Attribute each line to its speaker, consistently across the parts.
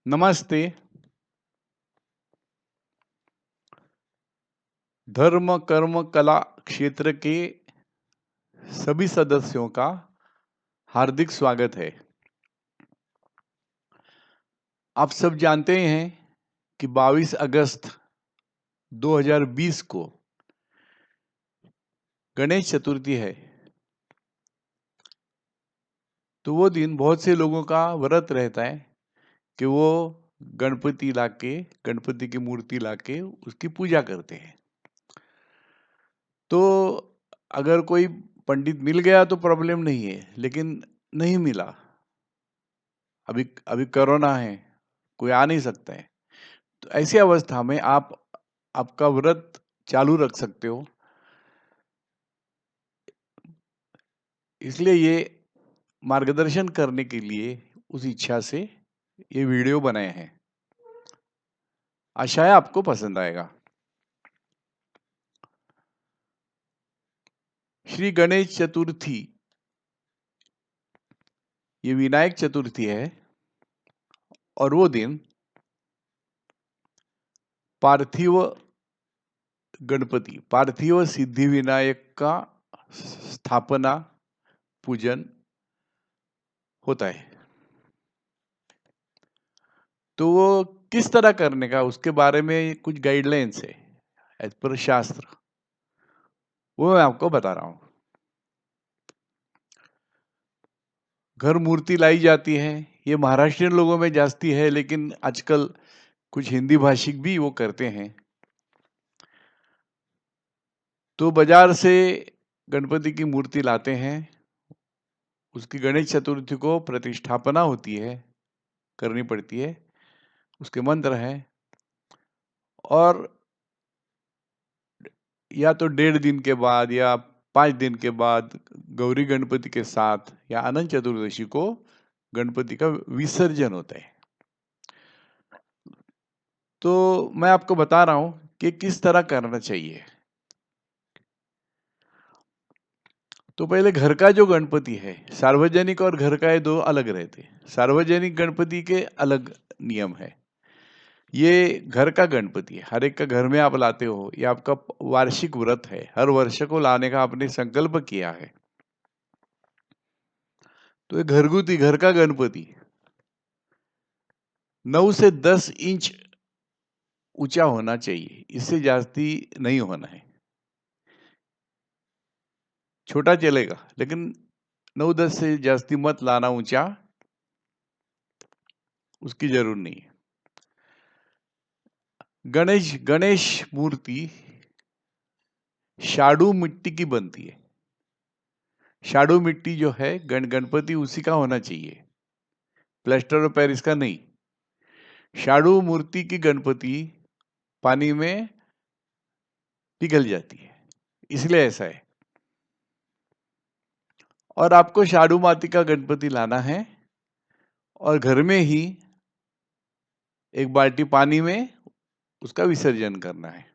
Speaker 1: नमस्ते। धर्म, कर्म, कला क्षेत्र के सभी सदस्यों का हार्दिक स्वागत है। आप सब जानते हैं कि 22 अगस्त 2020 को गणेश चतुर्थी है। तो वो दिन बहुत से लोगों का व्रत रहता है कि वो गणपति की मूर्ति लाके उसकी पूजा करते हैं। तो अगर कोई पंडित मिल गया तो प्रॉब्लम नहीं है, लेकिन नहीं मिला, अभी अभी कोरोना है, कोई आ नहीं सकता है, तो ऐसी अवस्था में आप आपका व्रत चालू रख सकते हो। इसलिए ये मार्गदर्शन करने के लिए उस इच्छा से ये वीडियो बनाए हैं। आशा है आपको पसंद आएगा। श्री गणेश चतुर्थी ये विनायक चतुर्थी है और वो दिन पार्थिव सिद्धि विनायक का स्थापना पूजन होता है। तो वो किस तरह करने का, उसके बारे में कुछ गाइडलाइंस है एज पर शास्त्र, वो मैं आपको बता रहा हूं। घर मूर्ति लाई जाती है, ये महाराष्ट्रियन लोगों में जास्ती है, लेकिन आजकल कुछ हिंदी भाषिक भी वो करते हैं। तो बाजार से गणपति की मूर्ति लाते हैं, उसकी गणेश चतुर्थी को प्रतिष्ठापना होती है, करनी पड़ती है, उसके मंत्र हैं। और या तो 1.5 दिन के बाद या 5 दिन के बाद गौरी गणपति के साथ या अनंत चतुर्दशी को गणपति का विसर्जन होता है। तो मैं आपको बता रहा हूं कि किस तरह करना चाहिए। तो पहले घर का जो गणपति है, सार्वजनिक और घर का, ये दो अलग रहते हैं। सार्वजनिक गणपति के अलग नियम है। ये घर का गणपति है, हर एक का घर में आप लाते हो, ये आपका वार्षिक व्रत है, हर वर्ष को लाने का आपने संकल्प किया है। तो ये घरगुती घर का गणपति 9 से 10 इंच ऊंचा होना चाहिए, इससे जास्ती नहीं होना है। छोटा चलेगा, लेकिन 9-10 से जास्ती मत लाना ऊंचा, उसकी जरूर नहीं है। गणेश मूर्ति शाडू मिट्टी की बनती है। शाडू मिट्टी जो है, गणपति उसी का होना चाहिए, प्लास्टर ऑफ पेरिस का नहीं। शाडू मूर्ति की गणपति पानी में पिघल जाती है, इसलिए ऐसा है। और आपको शाडू माती का गणपति लाना है और घर में ही एक बाल्टी पानी में उसका विसर्जन करना है।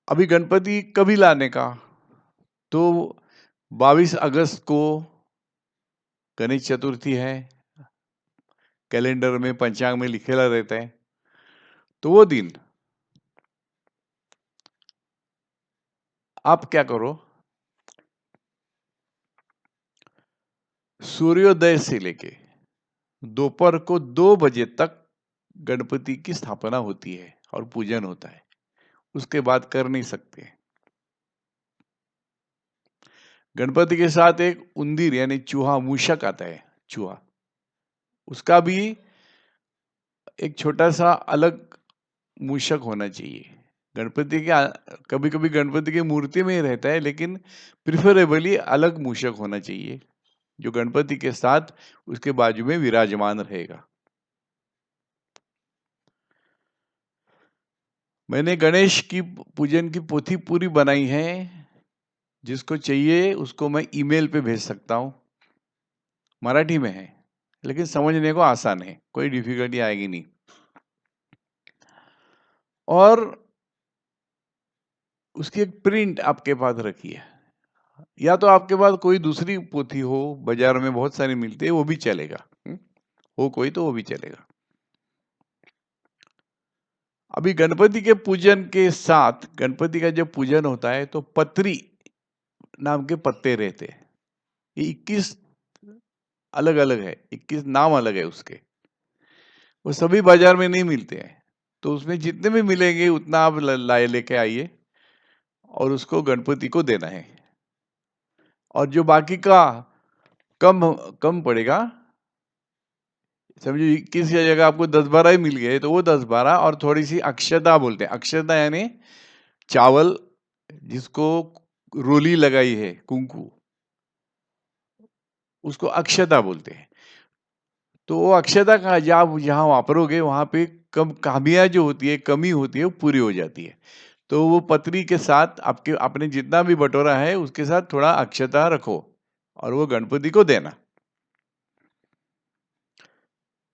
Speaker 1: अभी गणपति कभी लाने का, तो 22 अगस्त को गणेश चतुर्थी है, कैलेंडर में पंचांग में लिखेला रहता है। तो वो दिन आप क्या करो, सूर्योदय से लेके दोपहर को 2 बजे तक गणपति की स्थापना होती है और पूजन होता है, उसके बाद कर नहीं सकते। गणपति के साथ एक उंदीर यानी चूहा, मूषक आता है, चूहा, उसका भी एक छोटा सा अलग मूषक होना चाहिए। गणपति के कभी कभी गणपति की मूर्ति में ही रहता है, लेकिन प्रिफरेबली अलग मूषक होना चाहिए जो गणपति के साथ उसके बाजू में विराजमान रहेगा। मैंने गणेश की पूजन की पोथी पूरी बनाई है, जिसको चाहिए उसको मैं ईमेल पे भेज सकता हूँ। मराठी में है, लेकिन समझने को आसान है, कोई डिफिकल्टी आएगी नहीं। और उसकी एक प्रिंट आपके पास रखिए, या तो आपके पास कोई दूसरी पोथी हो, बाजार में बहुत सारी मिलती है, वो भी चलेगा। हो कोई तो वो भी चलेगा। अभी गणपति के पूजन के साथ, गणपति का जब पूजन होता है तो पत्री नाम के पत्ते रहते हैं। ये 21 अलग अलग है, 21 नाम अलग है उसके, वो सभी बाजार में नहीं मिलते हैं। तो उसमें जितने भी मिलेंगे उतना आप लाए लेके आइए और उसको गणपति को देना है। और जो बाकी का कम कम पड़ेगा, समझो 21 की जगह आपको 10-12 ही मिल गए, तो वो 10-12 और थोड़ी सी अक्षता बोलते हैं। अक्षता यानी चावल जिसको रोली लगाई है, कुंकू, उसको अक्षता बोलते हैं। तो वो अक्षता का जब जहाँ वापरोगे वहां पे कम खामियां जो होती है, कमी होती है, वो पूरी हो जाती है। तो वो पत्री के साथ आपके आपने जितना भी बटोरा है उसके साथ थोड़ा अक्षता रखो और वो गणपति को देना।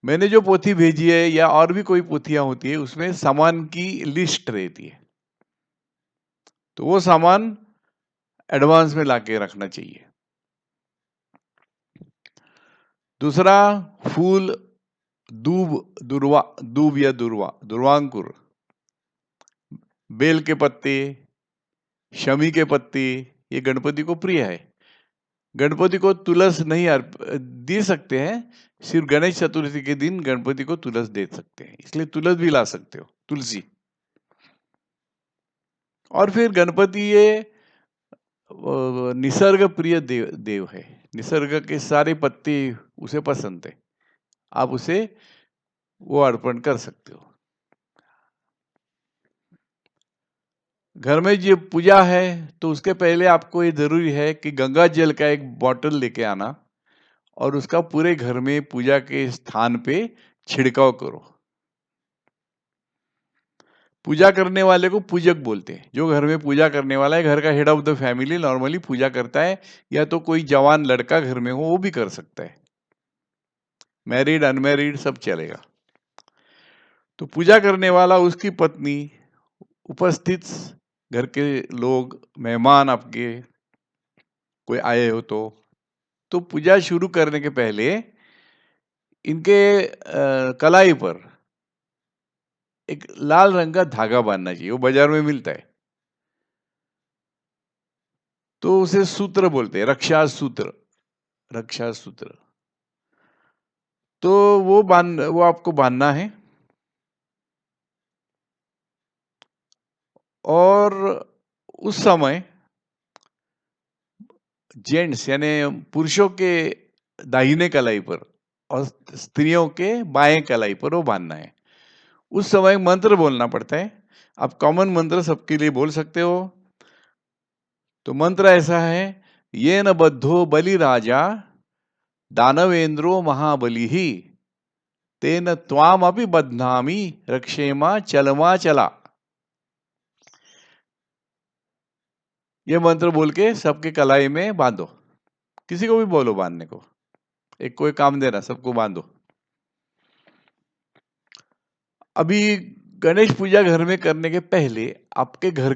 Speaker 1: मैंने जो पोथी भेजी है या और भी कोई पोथियां होती है उसमें सामान की लिस्ट रहती है, तो वो सामान एडवांस में लाके रखना चाहिए। दूसरा, फूल, दूब, दूब या दुर्वांकुर, बेल के पत्ते, शमी के पत्ते, ये गणपति को प्रिय है। गणपति को तुलस नहीं दे सकते हैं, सिर्फ गणेश चतुर्थी के दिन गणपति को तुलस दे सकते हैं, इसलिए तुलस भी ला सकते हो, तुलसी। और फिर गणपति ये निसर्ग प्रिय देव है, निसर्ग के सारे पत्ते उसे पसंद है, आप उसे वो अर्पण कर सकते हो। घर में जो पूजा है तो उसके पहले आपको ये जरूरी है कि गंगा जल का एक बॉटल लेके आना और उसका पूरे घर में पूजा के स्थान पे छिड़काव करो। पूजा करने वाले को पूजक बोलते हैं। जो घर में पूजा करने वाला है, घर का head of the family normally पूजा करता है, या तो कोई जवान लड़का घर में हो वो भी कर सकता है, मैरिड अनमैरिड सब चलेगा। तो पूजा करने वाला, उसकी पत्नी, उपस्थित घर के लोग, मेहमान आपके कोई आए हो तो पूजा शुरू करने के पहले इनके कलाई पर एक लाल रंग का धागा बांधना चाहिए, वो बाजार में मिलता है। तो उसे सूत्र बोलते हैं, रक्षा सूत्र, रक्षा सूत्र। तो वो आपको बांधना है। और उस समय जेंट्स यानी पुरुषों के दाहिने कलाई पर और स्त्रियों के बाएं कलाई पर वो बांधना है। उस समय मंत्र बोलना पड़ता है। आप कॉमन मंत्र सबके लिए बोल सकते हो। तो मंत्र ऐसा है, ये न बद्धो बलि राजा दानवेंद्रो महाबली ही तेन त्वाम अपि बध्नामी रक्षेमा चलमा चला। ये मंत्र बोल के सबके कलाई में बांधो, किसी को भी बोलो बांधने को, एक कोई काम देना, सबको बांधो। अभी गणेश पूजा घर में करने के पहले आपके घर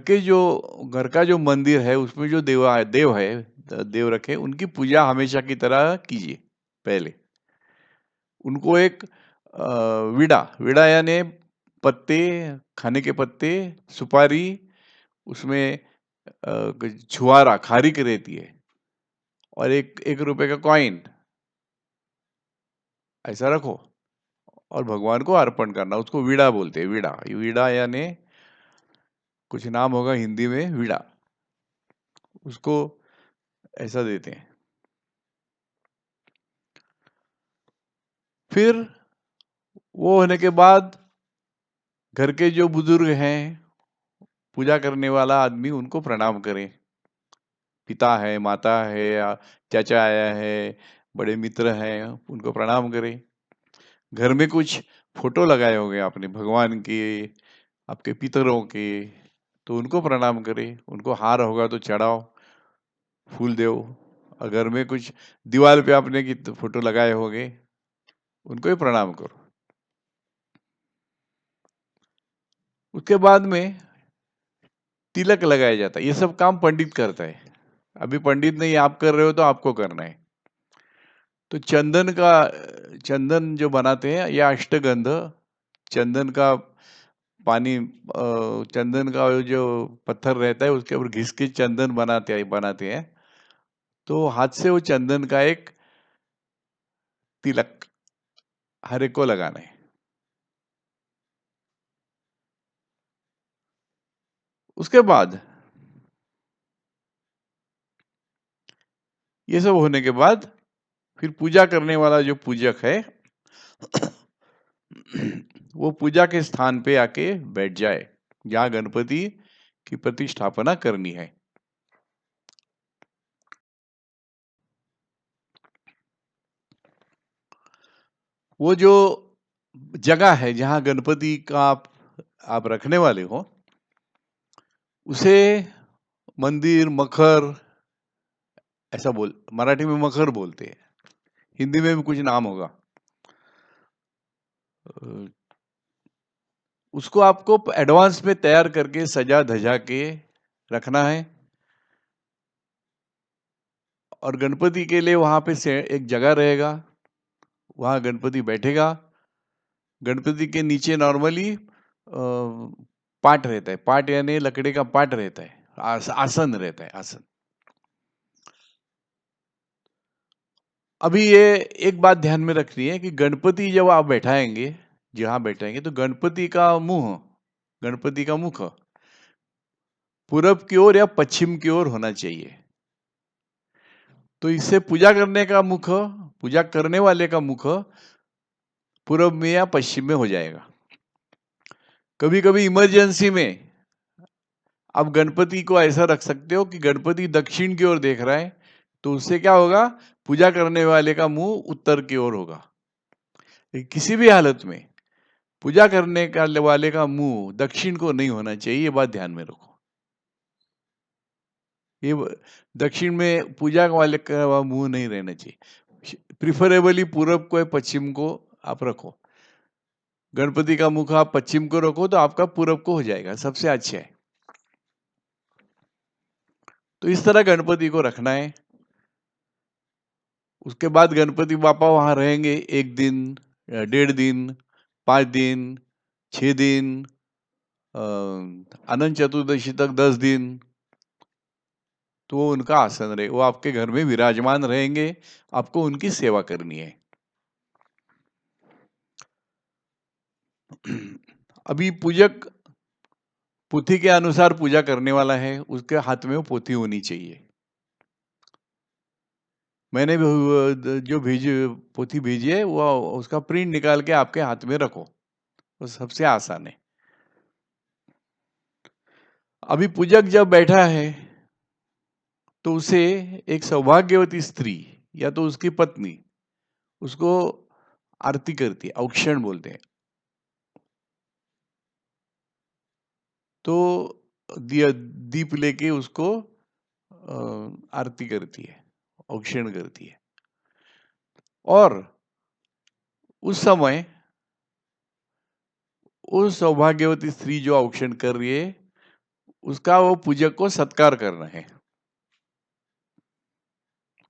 Speaker 1: का जो मंदिर है उसमें जो देव रखे, उनकी पूजा हमेशा की तरह कीजिए। पहले उनको एक विड़ा विड़ा यानी पत्ते, खाने के पत्ते, सुपारी, उसमें छुआरा खारिक रहती है, और एक 1 रुपए का कॉइन ऐसा रखो और भगवान को अर्पण करना। उसको वीड़ा बोलते हैं, वीड़ा, वीड़ा यानी कुछ नाम होगा हिंदी में, वीड़ा, उसको ऐसा देते हैं। फिर वो होने के बाद घर के जो बुजुर्ग हैं, पूजा करने वाला आदमी, उनको प्रणाम करें। पिता है, माता है, या चाचा आया है, बड़े मित्र हैं, उनको प्रणाम करें। घर में कुछ फोटो लगाए होंगे आपने भगवान के, आपके पितरों के, तो उनको प्रणाम करें। उनको हार होगा तो चढ़ाओ, फूल दो। अगर में कुछ दीवार पे आपने की फोटो लगाए होंगे, उनको ही प्रणाम करो। उसके बाद में तिलक लगाया जाता है। ये सब काम पंडित करता है। अभी पंडित नहीं, आप कर रहे हो तो आपको करना है। तो चंदन जो बनाते हैं या अष्टगंध, चंदन का पानी, चंदन का जो पत्थर रहता है उसके ऊपर घिस के चंदन बनाते हैं। तो हाथ से वो चंदन का एक तिलक हर एक को लगाना है। उसके बाद ये सब होने के बाद फिर पूजा करने वाला जो पूजक है वो पूजा के स्थान पे आके बैठ जाए जहां गणपति की प्रतिष्ठापना करनी है। वो जो जगह है जहां गणपति का आप रखने वाले हो उसे मंदिर, मखर, ऐसा मराठी में मखर बोलते हैं, हिंदी में भी कुछ नाम होगा। उसको आपको एडवांस में तैयार करके सजा धजा के रखना है। और गणपति के लिए वहां पे से एक जगह रहेगा, वहां गणपति बैठेगा। गणपति के नीचे नॉर्मली पाट रहता है, पाट यानी लकड़ी का पाट रहता है, आसन रहता है, आसन। अभी ये एक बात ध्यान में रखनी है कि गणपति जब आप बैठाएंगे, जहां बैठाएंगे, तो गणपति का मुख पूरब की ओर या पश्चिम की ओर होना चाहिए। तो इससे पूजा करने वाले का मुख पूरब में या पश्चिम में हो जाएगा। कभी कभी इमरजेंसी में आप गणपति को ऐसा रख सकते हो कि गणपति दक्षिण की ओर देख रहा है, तो उससे क्या होगा, पूजा करने वाले का मुंह उत्तर की ओर होगा। किसी भी हालत में पूजा करने का वाले का मुंह दक्षिण को नहीं होना चाहिए, ये बात ध्यान में रखो। ये दक्षिण में पूजा वाले का मुंह नहीं रहना चाहिए, प्रिफरेबली पूरब को या पश्चिम को आप रखो। गणपति का मुख आप पश्चिम को रखो तो आपका पूरब को हो जाएगा, सबसे अच्छा है। तो इस तरह गणपति को रखना है। उसके बाद गणपति बापा वहां रहेंगे 1 दिन, 1.5 दिन, 5 दिन, 6 दिन, अनंत चतुर्दशी तक 10 दिन। तो वो उनका आसन रहे, वो आपके घर में विराजमान रहेंगे, आपको उनकी सेवा करनी है। अभी पूजक पोथी के अनुसार पूजा करने वाला है, उसके हाथ में वो पोथी होनी चाहिए। मैंने जो पोथी भेजी है वो उसका प्रिंट निकाल के आपके हाथ में रखो, वो सबसे आसान है। अभी पूजक जब बैठा है तो उसे एक सौभाग्यवती स्त्री या तो उसकी पत्नी उसको आरती करती है, औक्षण बोलते हैं। तो दीप लेके उसको आरती करती है, औक्षण करती है। और उस समय उस सौभाग्यवती स्त्री जो औक्षण कर रही है उसका वो पूजक को सत्कार करना है,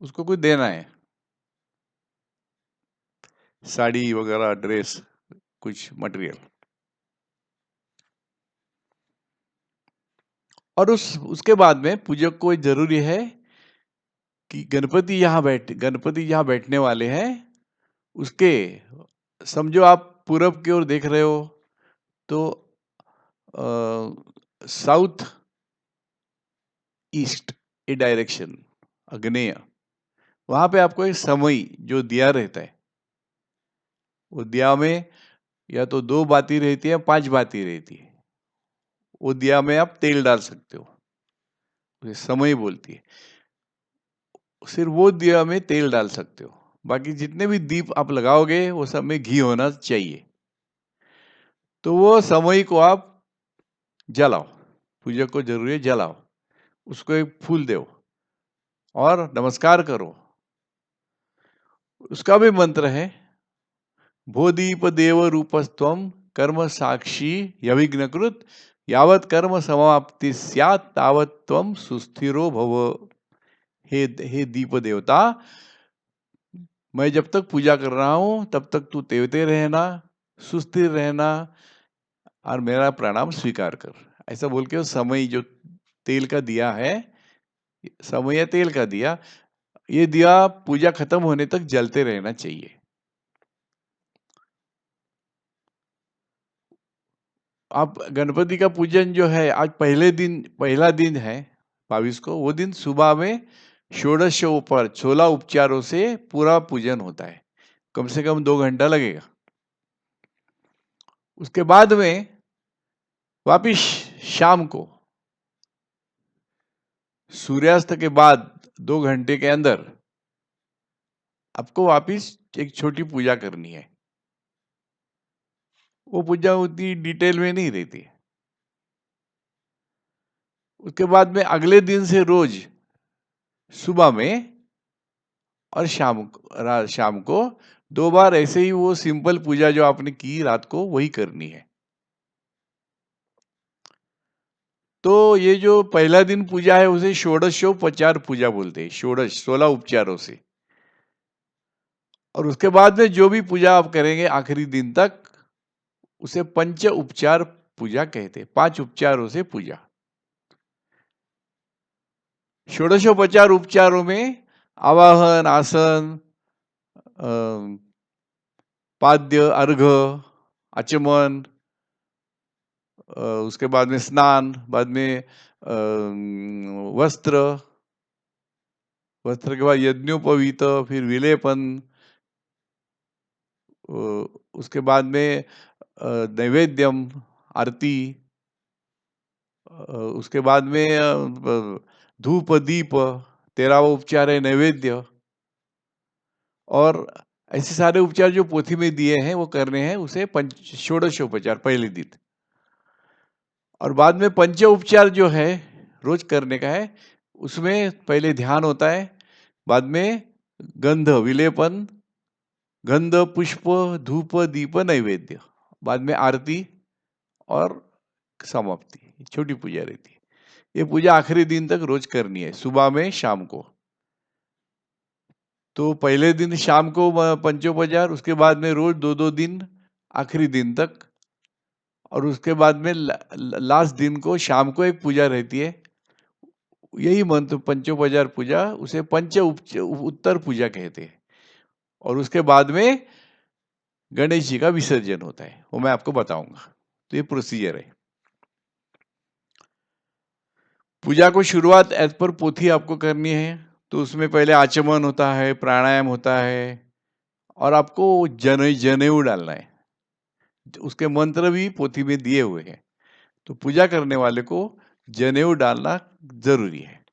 Speaker 1: उसको कुछ देना है, साड़ी वगैरह, ड्रेस, कुछ मटेरियल। और उसके बाद में पूजक को जरूरी है कि गणपति जहां बैठने वाले हैं उसके, समझो आप पूरब की ओर देख रहे हो तो साउथ ईस्ट ये डायरेक्शन, आग्नेय, वहां पे आपको एक समई जो दिया रहता है, वो दिया में या तो 2 बाती रहती है, 5 बाती रहती है, वो दिया में आप तेल डाल सकते हो, उसे समय बोलती है। सिर्फ वो दिया में तेल डाल सकते हो, बाकी जितने भी दीप आप लगाओगे वो सब में घी होना चाहिए। तो वो समय को आप जलाओ, पूजक को जरूरी है जलाओ, उसको एक फूल दो और नमस्कार करो। उसका भी मंत्र है, भो दीप देव रूपस्त्वम कर्म साक्षी यविघ्नकृत यावत कर्म समाप्ति स्यात् तावत त्वम सुस्थिरो भव। हे दीप देवता, मैं जब तक पूजा कर रहा हूं तब तक तू तेवते रहना, सुस्थिर रहना और मेरा प्रणाम स्वीकार कर। ऐसा बोल के उस समय जो तेल का दिया है, समय या तेल का दिया, ये दिया पूजा खत्म होने तक जलते रहना चाहिए। आप गणपति का पूजन जो है, आज पहला दिन है 22 को, वो दिन सुबह में षोडशोपचार 16 उपचारों से पूरा पूजन होता है, कम से कम 2 घंटा लगेगा। उसके बाद में वापिस शाम को सूर्यास्त के बाद 2 घंटे के अंदर आपको वापिस एक छोटी पूजा करनी है। वो पूजा उतनी डिटेल में नहीं रहती। उसके बाद में अगले दिन से रोज सुबह में और शाम को 2 बार ऐसे ही वो सिंपल पूजा जो आपने की रात को वही करनी है। तो ये जो पहला दिन पूजा है उसे षोडशोपचार पूजा बोलते हैं, षोडश 16 उपचारों से। और उसके बाद में जो भी पूजा आप करेंगे आखिरी दिन तक, उसे पंच उपचार पूजा कहते हैं, 5 उपचारों से पूजा। षोडशोपचार उपचारों में आवाहन, आसन, पाद्य, अर्घ्य, आचमन, उसके बाद में स्नान, बाद में वस्त्र के बाद यज्ञोपवीत, फिर विलेपन, उसके बाद में नैवेद्यम, आरती, उसके बाद में धूप दीप, 13वां उपचार है नैवेद्य। और ऐसे सारे उपचार जो पोथी में दिए हैं वो करने हैं, उसे षोडशोपचार पहले दिन। और बाद में पंच उपचार जो है रोज करने का है, उसमें पहले ध्यान होता है, बाद में गंध विलेपन, गंध पुष्प धूप दीप नैवेद्य, बाद में आरती और समाप्ति, छोटी पूजा रहती है। ये पूजा आखिरी दिन तक रोज करनी है, सुबह में शाम को। तो पहले दिन शाम को पंचोपचार, उसके बाद में रोज 2-2 दिन आखिरी दिन तक, और उसके बाद में लास्ट दिन को शाम को एक पूजा रहती है, यही मंत्र पंचोपचार पूजा, उसे उत्तर पूजा कहते हैं। और उसके बाद में गणेश जी का विसर्जन होता है, वो मैं आपको बताऊंगा। तो ये प्रोसीजर है। पूजा को शुरुआत एज पर पोथी आपको करनी है, तो उसमें पहले आचमन होता है, प्राणायाम होता है, और आपको जनेऊ डालना है। उसके मंत्र भी पोथी में दिए हुए हैं, तो पूजा करने वाले को जनेऊ डालना जरूरी है।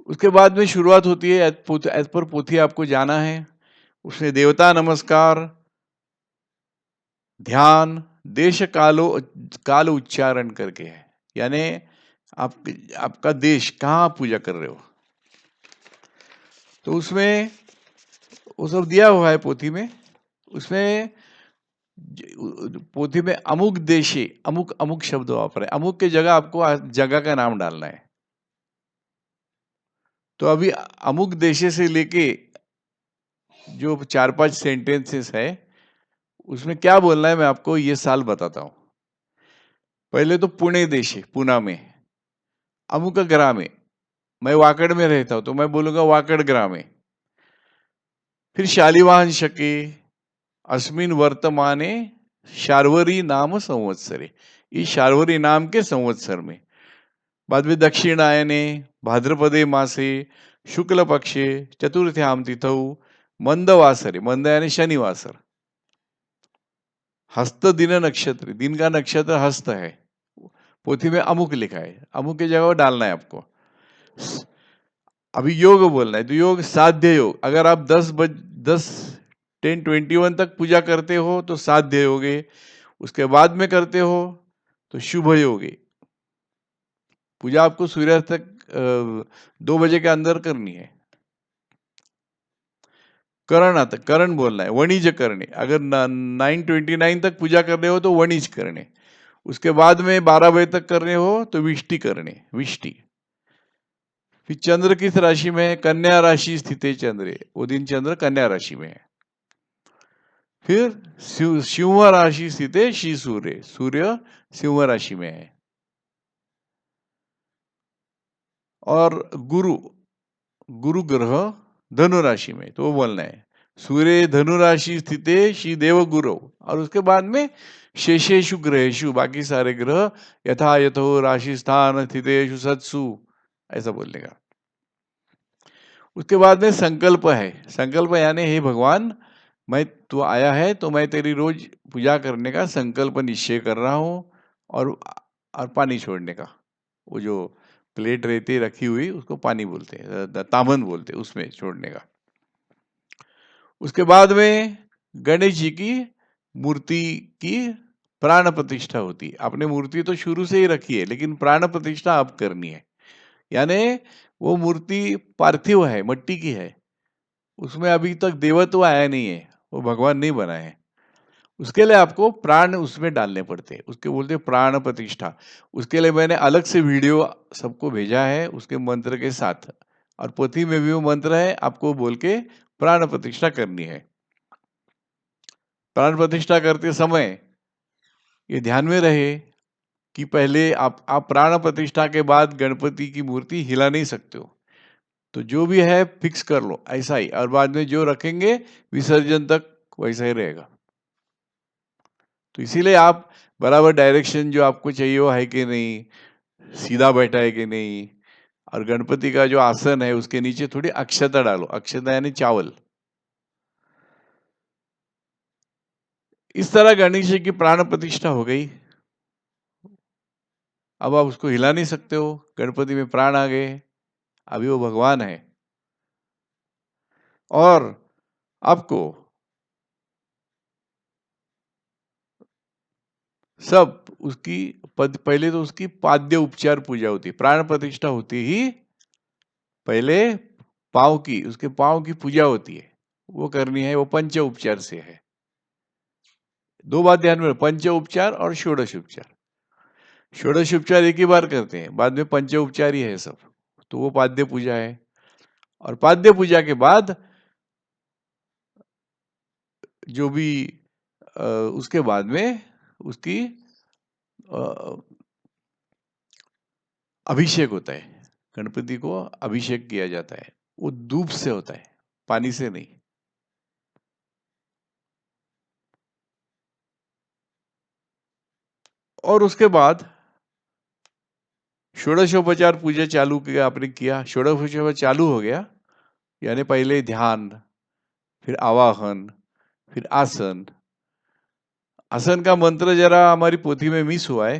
Speaker 1: उसके बाद में शुरुआत होती है, एज पर पोथी आपको जाना है। उसमें देवता नमस्कार, ध्यान, देश काल उच्चारण करके है, यानी आपका देश कहाँ पूजा कर रहे हो, तो उसमें वो सब दिया हुआ है पोथी में। उसमें पोथी में अमुक देशे, अमुक अमुक शब्द वापरे, अमुक के जगह आपको जगह का नाम डालना है। तो अभी अमुक देशे से लेके जो 4-5 सेंटेंसेस है, उसमें क्या बोलना है मैं आपको ये साल बताता हूं। पहले तो पुणे देशे, पुना में, अमुक ग्रामे, मैं वाकड़ में रहता हूं तो मैं बोलूंगा वाकड़ ग्रामे। फिर शालिवाहन शके अस्मिन वर्तमाने शार्वरी नाम संवत्सरे, इस शार्वरी नाम के संवत्सर में। बाद में दक्षिणायने भाद्रपदे मासे शुक्ल पक्षे चतुर्थ्याम तिथौ मंदवासरे, मंद यानी शनिवासर, हस्त दिन नक्षत्र, दिन का नक्षत्र हस्त है। पोथी में अमुक लिखा है, अमुक की जगह डालना है आपको। अभी योग बोलना है, तो योग साध्य योग, अगर आप 10:21 तक पूजा करते हो तो साध्य योगे, उसके बाद में करते हो तो शुभ योगे। पूजा आपको सूर्यास्त तक 2 बजे के अंदर करनी है। करण आता, करण बोलना है, वणिज करने, अगर 9:29 तक पूजा कर रहे हो तो वणिज करने, उसके बाद में 12 बजे तक कर रहे हो तो विष्टि करने, विष्टि। फिर चंद्र किस राशि में है? कन्या राशि स्थित है चंद्र, वो दिन चंद्र कन्या राशि में है। फिर सिंह राशि स्थित है सूर्य, सूर्य सिंह राशि में है। और गुरु, गुरु ग्रह धनु राशि में, तो वो बोलना है सूर्य धनु राशि स्थित श्री देव गुरु। और उसके बाद में शेषेशु ग्रहेशु, बाकी सारे ग्रह यथा यथो राशि स्थान स्थितेषु सत्सु, ऐसा बोलने का। उसके बाद में संकल्प है। संकल्प यानी हे भगवान, मैं तू आया है तो मैं तेरी रोज पूजा करने का संकल्प निश्चय कर रहा हूँ। और पानी छोड़ने का, वो जो प्लेट रहती है रखी हुई उसको पानी बोलते हैं, तामन बोलते हैं, उसमें छोड़ने का। उसके बाद में गणेश जी की मूर्ति की प्राण प्रतिष्ठा होती है। आपने मूर्ति तो शुरू से ही रखी है, लेकिन प्राण प्रतिष्ठा अब करनी है। यानी वो मूर्ति पार्थिव है, मट्टी की है, उसमें अभी तक देवत्व आया नहीं है, वो भगवान नहीं बना है। उसके लिए आपको प्राण उसमें डालने पड़ते हैं, उसके बोलते हैं प्राण प्रतिष्ठा। उसके लिए मैंने अलग से वीडियो सबको भेजा है उसके मंत्र के साथ, और पोथी में भी वो मंत्र है, आपको बोल के प्राण प्रतिष्ठा करनी है। प्राण प्रतिष्ठा करते समय ये ध्यान में रहे कि पहले आप प्राण प्रतिष्ठा के बाद गणपति की मूर्ति हिला नहीं सकते हो, तो जो भी है फिक्स कर लो ऐसा ही, और बाद में जो रखेंगे विसर्जन तक वैसा ही रहेगा। तो इसीलिए आप बराबर डायरेक्शन जो आपको चाहिए वो है कि नहीं, सीधा बैठा है कि नहीं, और गणपति का जो आसन है उसके नीचे थोड़ी अक्षता डालो। अक्षता यानी चावल। इस तरह गणेश जी की प्राण प्रतिष्ठा हो गई। अब आप उसको हिला नहीं सकते हो, गणपति में प्राण आ गए, अभी वो भगवान है। और आपको सब उसकी पहले तो उसकी पाद्य उपचार पूजा होती है। प्राण प्रतिष्ठा होती ही पहले पांव की, उसके पांव की पूजा होती है, वो करनी है, वो पंच उपचार से है। दो बात ध्यान में, पंच उपचार और षोडश उपचार। षोडश उपचार एक ही बार करते हैं, बाद में पंच उपचार ही है सब, तो वो पाद्य पूजा है। और पाद्य पूजा के बाद जो भी उसके बाद में उसकी अभिषेक होता है, गणपति को अभिषेक किया जाता है, वो दूध से होता है, पानी से नहीं। और उसके बाद षोडशोपचार पूजा चालू किया आपने, किया षोडशोपचार चालू हो गया, यानी पहले ध्यान, फिर आवाहन, फिर आसन। आसन का मंत्र जरा हमारी पोथी में मिस हुआ है,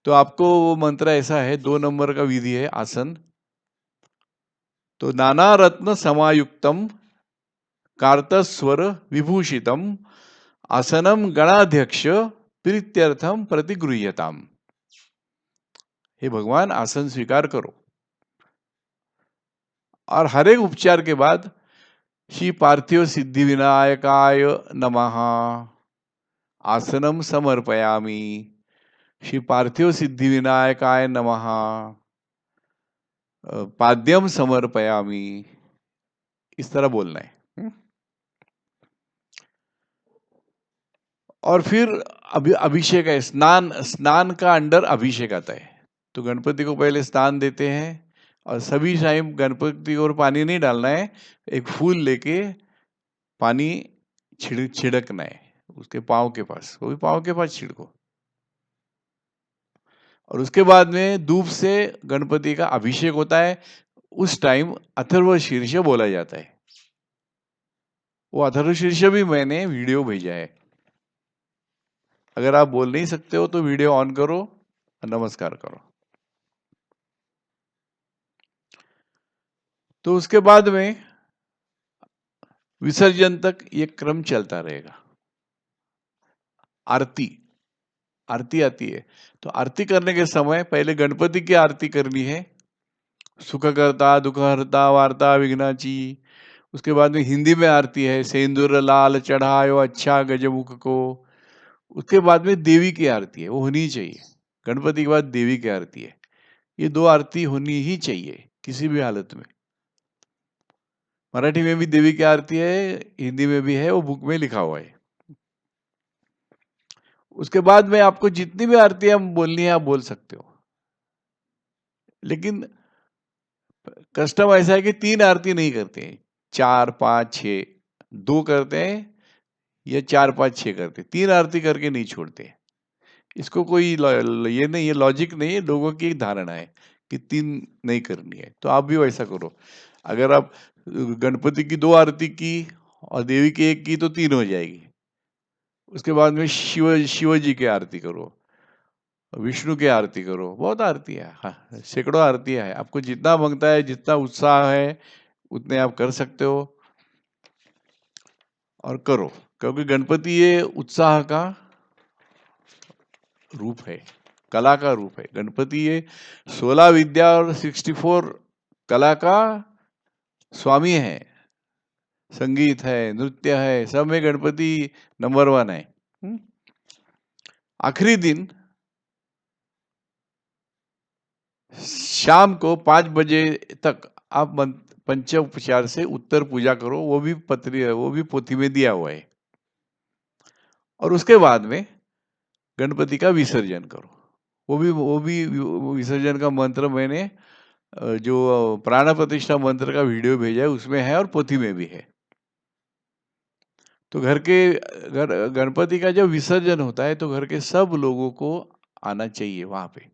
Speaker 1: तो आपको वो मंत्र ऐसा है, 2 नंबर का विधि है आसन। तो नाना रत्न समायुक्तम कार्तस्वर विभूषितम आसनम गणाध्यक्ष प्रीत्यर्थम प्रतिगृह्यताम। हे भगवान, आसन स्वीकार करो। और हर एक उपचार के बाद श्री पार्थिव सिद्धि विनायकाय नमः आसनम समर्पयामि, श्री पार्थिव सिद्धि विनायकाय नमः पाद्यम समर्पयामि, इस तरह बोलना है। और फिर अभिषेक है, स्नान, स्नान का अंडर अभिषेक आता है। तो गणपति को पहले स्नान देते हैं, और सभी टाइम गणपति को पानी नहीं डालना है, एक फूल लेके पानी छिड़कना है उसके पाँव के पास, वो भी पाँव के पास छिड़को। और उसके बाद में धूप से गणपति का अभिषेक होता है। उस टाइम अथर्व शीर्ष बोला जाता है। वो अथर्व शीर्ष भी मैंने वीडियो भेजा है, अगर आप बोल नहीं सकते हो तो वीडियो ऑन करो, नमस्कार करो। तो उसके बाद में विसर्जन तक ये क्रम चलता रहेगा। आरती, आरती आती है, तो आरती करने के समय पहले गणपति की आरती करनी है, सुखकर्ता दुखहर्ता वार्ता विघ्नाची। उसके बाद में हिंदी में आरती है, सेंदूर लाल चढ़ायो अच्छा गजमुख को। उसके बाद में देवी की आरती है, वो होनी चाहिए, गणपति के बाद देवी की आरती है। ये 2 आरती होनी ही चाहिए किसी भी हालत में। मराठी में भी देवी की आरती है, हिंदी में भी है, वो बुक में लिखा हुआ है। उसके बाद में आपको जितनी भी आरतियां बोलनी है आप बोल सकते हो, लेकिन कस्टम ऐसा है कि 3 आरती नहीं करते हैं, 4, 5, 6, 2 करते हैं या 4, 5, 6 करते हैं, 3 आरती करके नहीं छोड़ते। इसको कोई ये नहीं, ये लॉजिक नहीं है, लोगों की एक धारणा है कि 3 नहीं करनी है, तो आप भी वैसा करो। अगर आप गणपति की 2 आरती की और देवी की 1 की तो 3 हो जाएगी। उसके बाद में शिव जी की आरती करो, विष्णु की आरती करो, बहुत आरती है, हाँ, सैकड़ों आरतियां है। आपको जितना मांगता है, जितना उत्साह है, उतने आप कर सकते हो और करो, क्योंकि गणपति ये उत्साह का रूप है, कला का रूप है। गणपति ये 16 विद्या और 64 कला का स्वामी है। संगीत है, नृत्य है, सब में गणपति नंबर 1 है। आखिरी दिन शाम को 5 बजे तक आप पंचोपचार से उत्तर पूजा करो, वो भी वो भी पोथी में दिया हुआ है। और उसके बाद में गणपति का विसर्जन करो। वो भी विसर्जन का मंत्र मैंने जो प्राण प्रतिष्ठा मंत्र का वीडियो भेजा है उसमें है और पोथी में भी है। तो गणपति का जब विसर्जन होता है तो घर के सब लोगों को आना चाहिए वहां पे।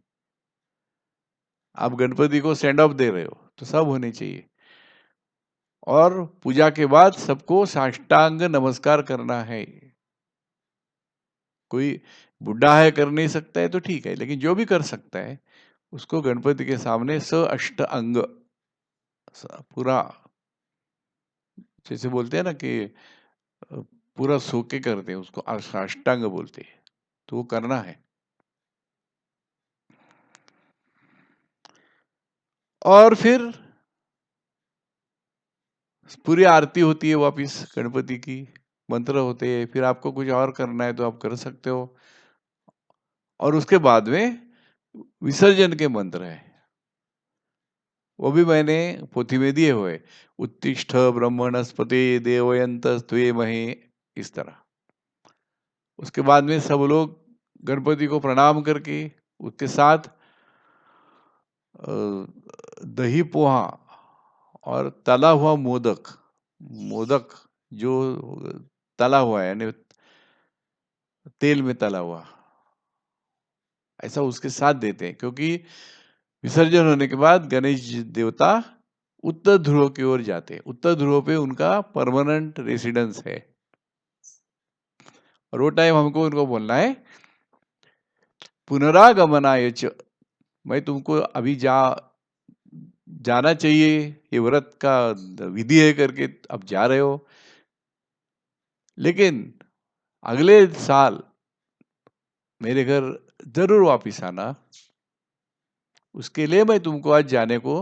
Speaker 1: आप गणपति को सेंड ऑफ दे रहे हो तो सब होने चाहिए, और पूजा के बाद सबको साष्टांग नमस्कार करना है। कोई बुढ़ा है कर नहीं सकता है तो ठीक है, लेकिन जो भी कर सकता है उसको गणपति के सामने अष्ट अंग पूरा, जैसे बोलते हैं ना कि पूरा सो के करते हैं, उसको साष्टांग बोलते हैं, तो वो करना है। और फिर पूरी आरती होती है वापिस गणपति की, मंत्र होते हैं, फिर आपको कुछ और करना है तो आप कर सकते हो। और उसके बाद में विसर्जन के मंत्र है, वो भी मैंने पोथी में दिए हुए, उत्तिष्ठ ब्रह्मणस्पते देवयंत महे, इस तरह। उसके बाद में सब लोग गणपति को प्रणाम करके उसके साथ दही पोहा और तला हुआ मोदक, मोदक जो तला हुआ है यानी तेल में तला हुआ, ऐसा उसके साथ देते हैं, क्योंकि विसर्जन होने के बाद गणेश देवता उत्तर ध्रुव की ओर जाते हैं। उत्तर ध्रुव पे उनका परमानेंट रेसिडेंस है, और वो टाइम हमको उनको बोलना है पुनरागमनाय च, मैं तुमको अभी जाना चाहिए, ये व्रत का विधि है करके अब जा रहे हो, लेकिन अगले साल मेरे घर जरूर वापिस आना, उसके लिए मैं तुमको आज जाने को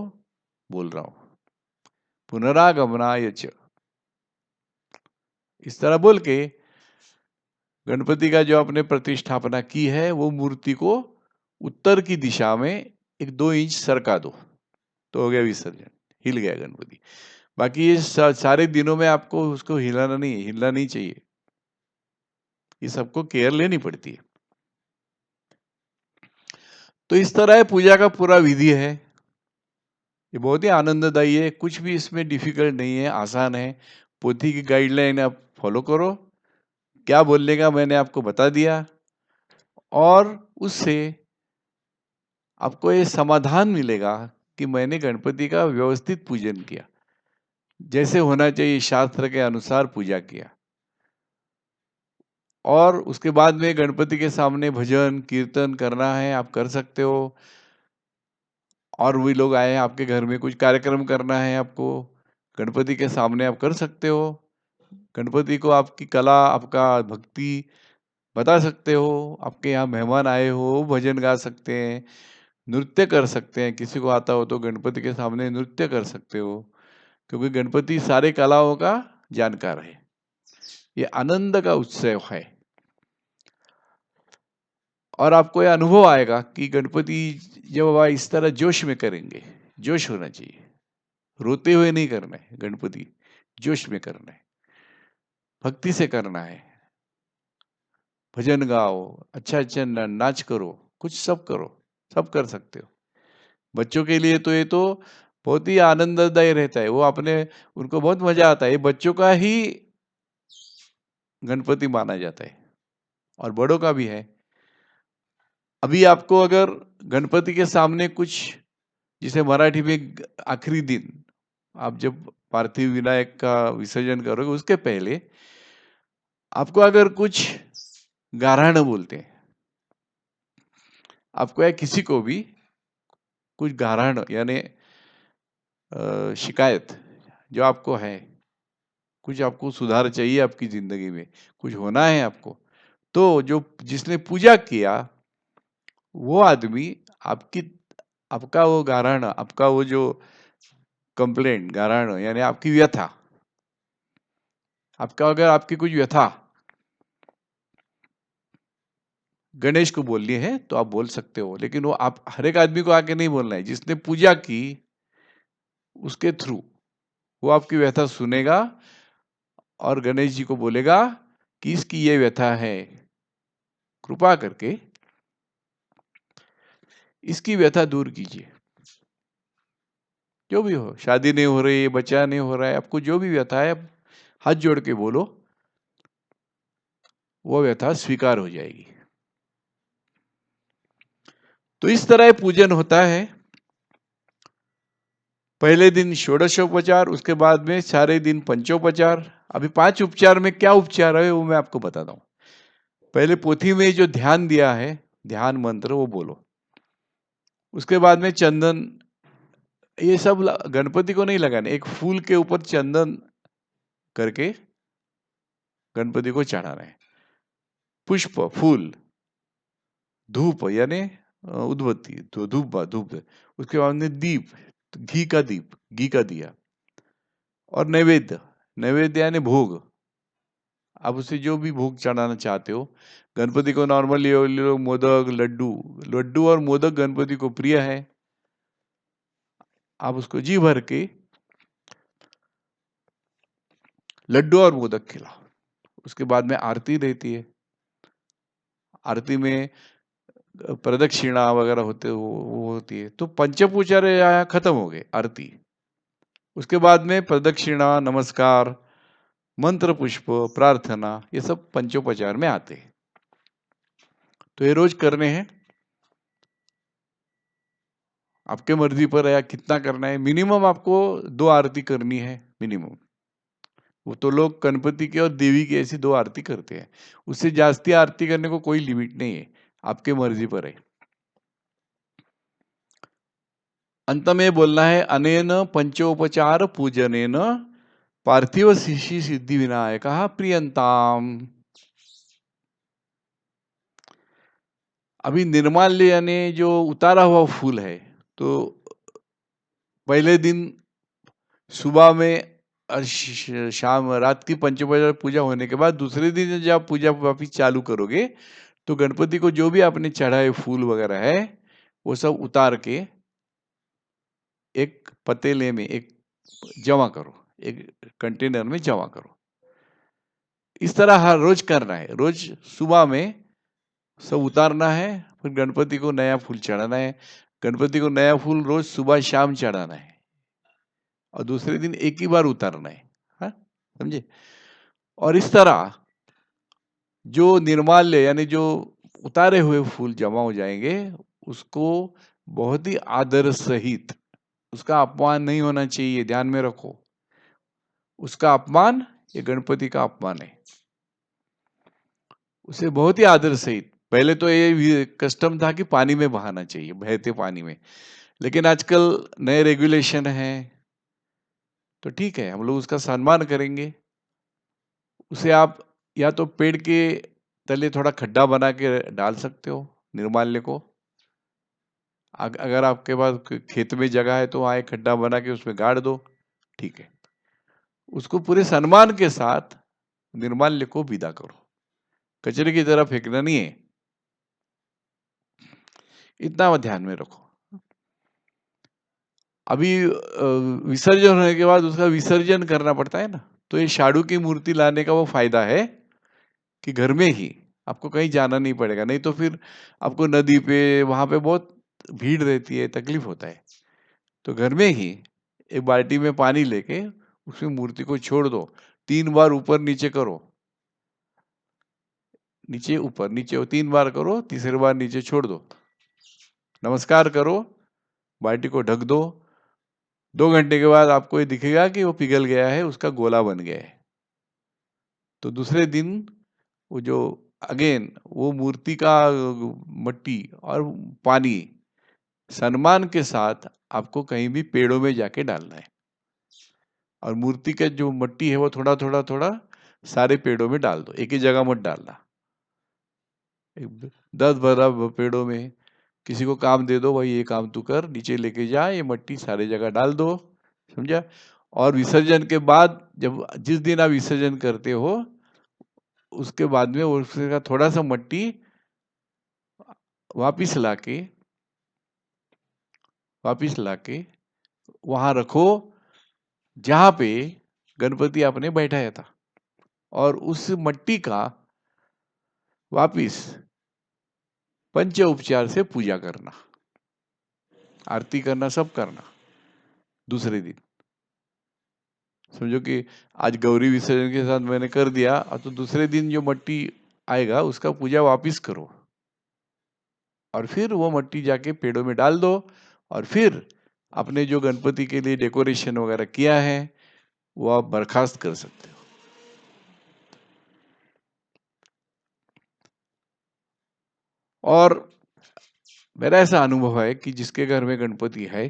Speaker 1: बोल रहा हूं। पुनरागमनाय च, इस तरह बोल के गणपति का जो आपने प्रतिष्ठापना की है वो मूर्ति को उत्तर की दिशा में 1-2 इंच सरका दो, तो हो गया विसर्जन, हिल गया गणपति। बाकी ये सारे दिनों में आपको उसको हिलना नहीं चाहिए, ये सबको केयर लेनी पड़ती है। तो इस तरह है पूजा का पूरा विधि है, ये बहुत ही आनंददायी है, कुछ भी इसमें डिफिकल्ट नहीं है, आसान है। पोथी की गाइडलाइन आप फॉलो करो, क्या बोलने का मैंने आपको बता दिया, और उससे आपको ये समाधान मिलेगा कि मैंने गणपति का व्यवस्थित पूजन किया, जैसे होना चाहिए शास्त्र के अनुसार पूजा किया। और उसके बाद में गणपति के सामने भजन कीर्तन करना है, आप कर सकते हो। और वही लोग आए हैं आपके घर में, कुछ कार्यक्रम करना है आपको, गणपति के सामने आप कर सकते हो। गणपति को आपकी कला, आपका भक्ति बता सकते हो। आपके यहाँ मेहमान आए हो, भजन गा सकते हैं, नृत्य कर सकते हैं, किसी को आता हो तो गणपति के सामने नृत्य कर सकते हो, क्योंकि गणपति सारे कलाओं का जानकार है। ये आनंद का उत्सव है। और आपको यह अनुभव आएगा कि गणपति जब आप इस तरह जोश में करेंगे, जोश होना चाहिए, रोते हुए नहीं करना है गणपति, जोश में करना है, भक्ति से करना है। भजन गाओ, अच्छा अच्छा नाच करो, कुछ सब करो, सब कर सकते हो। बच्चों के लिए तो ये तो बहुत ही आनंददायी रहता है, वो अपने उनको बहुत मजा आता है, ये बच्चों का ही गणपति माना जाता है और बड़ों का भी है। अभी आपको अगर गणपति के सामने कुछ, जिसे मराठी में आखिरी दिन, आप जब पार्थिव विनायक का विसर्जन करोगे उसके पहले आपको अगर कुछ गारहाण बोलते हैं, आपको या किसी को भी कुछ गारहाण यानी शिकायत जो आपको है, कुछ आपको सुधार चाहिए आपकी जिंदगी में, कुछ होना है आपको, तो जो जिसने पूजा किया वो आदमी आपकी, आपका वो गारहाण, आपका वो जो कंप्लेंट, गारहाण यानी आपकी व्यथा, आपका अगर आपकी कुछ व्यथा गणेश को बोलनी है तो आप बोल सकते हो, लेकिन वो आप हर एक आदमी को आके नहीं बोलना है, जिसने पूजा की उसके थ्रू वो आपकी व्यथा सुनेगा और गणेश जी को बोलेगा कि इसकी ये व्यथा है, कृपा करके इसकी व्यथा दूर कीजिए। जो भी हो, शादी नहीं हो रही है, बच्चा नहीं हो रहा है, आपको जो भी व्यथा है हाथ जोड़ के बोलो, वो व्यथा स्वीकार हो जाएगी। तो इस तरह पूजन होता है। पहले दिन षोडशोपचार, उसके बाद में सारे दिन पंचोपचार। अभी 5 उपचार में क्या उपचार है वो मैं आपको बताता हूँ। पहले पोथी में जो ध्यान दिया है, ध्यान मंत्र वो बोलो। उसके बाद में चंदन, ये सब गणपति को नहीं लगाने, एक फूल के ऊपर चंदन करके गणपति को चढ़ाना है। पुष्प, फूल, धूप यानी उद्बत्ती, तो धूप, उसके बाद में दीप, घी का दीप, घी का दिया, और नैवेद्य, नैवेद्य यानी भोग। आप उसे जो भी भोग चढ़ाना चाहते हो, गणपति को नॉर्मली लोग मोदक, लड्डू, लड्डू और मोदक गणपति को प्रिय है, आप उसको जी भर के लड्डू और मोदक खिलाओ। उसके बाद में आरती रहती है, आरती में प्रदक्षिणा वगैरह होते वो होती है। तो पंचोपचार यहाँ खत्म हो गए, आरती। उसके बाद में प्रदक्षिणा, नमस्कार, मंत्र पुष्प, प्रार्थना, ये सब पंचोपचार में आते हैं। तो ये रोज करने हैं, आपके मर्जी पर है कितना करना है। मिनिमम आपको 2 आरती करनी है मिनिमम। वो तो लोग गणपति की और देवी की ऐसी 2 आरती करते हैं, उससे जास्ती आरती करने को कोई लिमिट नहीं है, आपके मर्जी पर है। अंत में बोलना है, अनेन पंचोपचार पूजनेन पार्थिव शिशि सिद्धि विनायक प्रियंताम। अभी निर्माल्य यानी जो उतारा हुआ फूल है, तो पहले दिन सुबह में और शाम रात की पंचोपचार पूजा होने के बाद दूसरे दिन जब आप पूजा वापिस चालू करोगे, तो गणपति को जो भी आपने चढ़ाए फूल वगैरह है वो सब उतार के एक पतीले में एक जमा करो, एक कंटेनर में जमा करो। इस तरह हर रोज करना है। रोज सुबह में सब उतारना है, फिर गणपति को नया फूल चढ़ाना है। गणपति को नया फूल रोज सुबह शाम चढ़ाना है और दूसरे दिन एक ही बार उतारना है। हाँ, समझे? और इस तरह जो निर्माल्य यानी जो उतारे हुए फूल जमा हो जाएंगे, उसको बहुत ही आदर सहित, उसका अपमान नहीं होना चाहिए, ध्यान में रखो। उसका अपमान ये गणपति का अपमान है, उसे बहुत ही आदर सहित। पहले तो ये कस्टम था कि पानी में बहाना चाहिए, बहते पानी में, लेकिन आजकल नए रेगुलेशन है, तो ठीक है, हम लोग उसका सम्मान करेंगे। उसे आप या तो पेड़ के तले थोड़ा खड्डा बना के डाल सकते हो निर्माल्य को। अगर आपके पास खेत में जगह है तो वहां एक खड्डा बना के उसमें गाड़ दो, ठीक है। उसको पूरे सम्मान के साथ निर्माल्य को विदा करो, कचरे की तरह फेंकना नहीं है। इतना ध्यान में रखो। अभी विसर्जन होने के बाद उसका विसर्जन करना पड़ता है ना, तो ये शाडू की मूर्ति लाने का वो फायदा है कि घर में ही, आपको कहीं जाना नहीं पड़ेगा। नहीं तो फिर आपको नदी पे, वहां पे बहुत भीड़ रहती है, तकलीफ होता है। तो घर में ही एक बाल्टी में पानी लेके उसमें मूर्ति को छोड़ दो, 3 बार ऊपर नीचे करो, नीचे ऊपर नीचे 3 बार करो, तीसरी बार नीचे छोड़ दो, नमस्कार करो, बाल्टी को ढक दो। 2 घंटे के बाद आपको ये दिखेगा कि वो पिघल गया है, उसका गोला बन गया है। तो दूसरे दिन वो जो अगेन वो मूर्ति का मट्टी और पानी सम्मान के साथ आपको कहीं भी पेड़ों में जाके डालना है, और मूर्ति का जो मट्टी है वो थोड़ा थोड़ा थोड़ा सारे पेड़ों में डाल दो, एक ही जगह मत डालना। 10-12 पेड़ों में किसी को काम दे दो, भाई ये काम तू कर, नीचे लेके जा, ये मट्टी सारी जगह डाल दो, समझा। और विसर्जन के बाद, जब जिस दिन आप विसर्जन करते हो उसके बाद में उसका थोड़ा सा मट्टी वापिस लाके वहां रखो जहां पे गणपति आपने बैठाया था, और उस मट्टी का वापिस पंच उपचार से पूजा करना, आरती करना, सब करना दूसरे दिन। समझो कि आज गौरी विसर्जन के साथ मैंने कर दिया, तो दूसरे दिन जो मट्टी आएगा उसका पूजा वापिस करो, और फिर वो मट्टी जाके पेड़ों में डाल दो, और फिर आपने जो गणपति के लिए डेकोरेशन वगैरह किया है वो आप बर्खास्त कर सकते हो। और मेरा ऐसा अनुभव है कि जिसके घर में गणपति है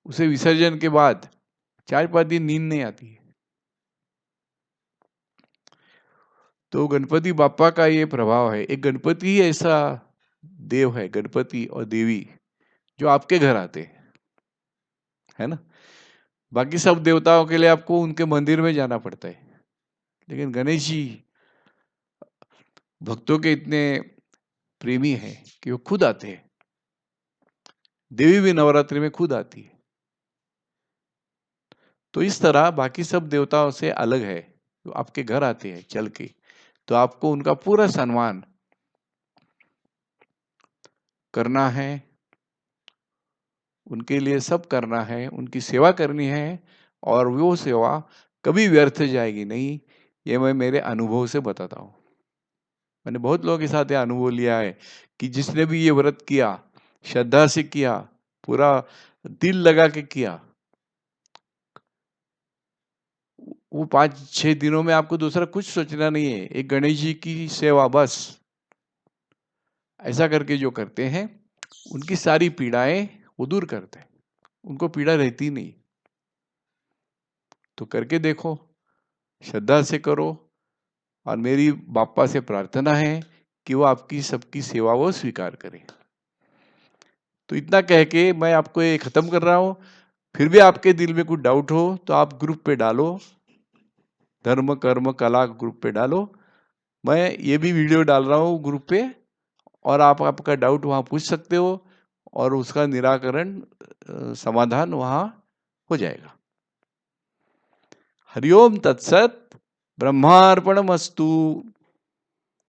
Speaker 1: उसे विसर्जन के बाद 4-5 दिन नींद नहीं आती है। तो गणपति बापा का ये प्रभाव है। एक गणपति ही ऐसा देव है, गणपति और देवी, जो आपके घर आते हैं, है ना। बाकी सब देवताओं के लिए आपको उनके मंदिर में जाना पड़ता है, लेकिन गणेश जी भक्तों के इतने प्रेमी हैं कि वो खुद आते हैं। देवी भी नवरात्रि में खुद आती है। तो इस तरह बाकी सब देवताओं से अलग है, तो आपके घर आते हैं चल के, तो आपको उनका पूरा सम्मान करना है, उनके लिए सब करना है, उनकी सेवा करनी है, और वो सेवा कभी व्यर्थ जाएगी नहीं। ये मैं मेरे अनुभव से बताता हूँ। मैंने बहुत लोगों के साथ ये अनुभव लिया है कि जिसने भी ये व्रत किया, श्रद्धा से किया, पूरा दिल लगा के किया, वो 5-6 दिनों में आपको दूसरा कुछ सोचना नहीं है, एक गणेश जी की सेवा बस। ऐसा करके जो करते हैं उनकी सारी पीड़ाएं वो दूर करते हैं, उनको पीड़ा रहती नहीं। तो करके देखो, श्रद्धा से करो, और मेरी बापा से प्रार्थना है कि वो आपकी सबकी सेवा वो स्वीकार करे। तो इतना कह के मैं आपको ये खत्म कर रहा हूँ। फिर भी आपके दिल में कुछ डाउट हो तो आप ग्रुप पे डालो, धर्म कर्म कला ग्रुप पे डालो। मैं ये भी वीडियो डाल रहा हूँ ग्रुप पे, और आप आपका डाउट वहाँ पूछ सकते हो, और उसका निराकरण समाधान वहाँ हो जाएगा। हरिओम तत्सत, ब्रह्मार्पणमस्तु।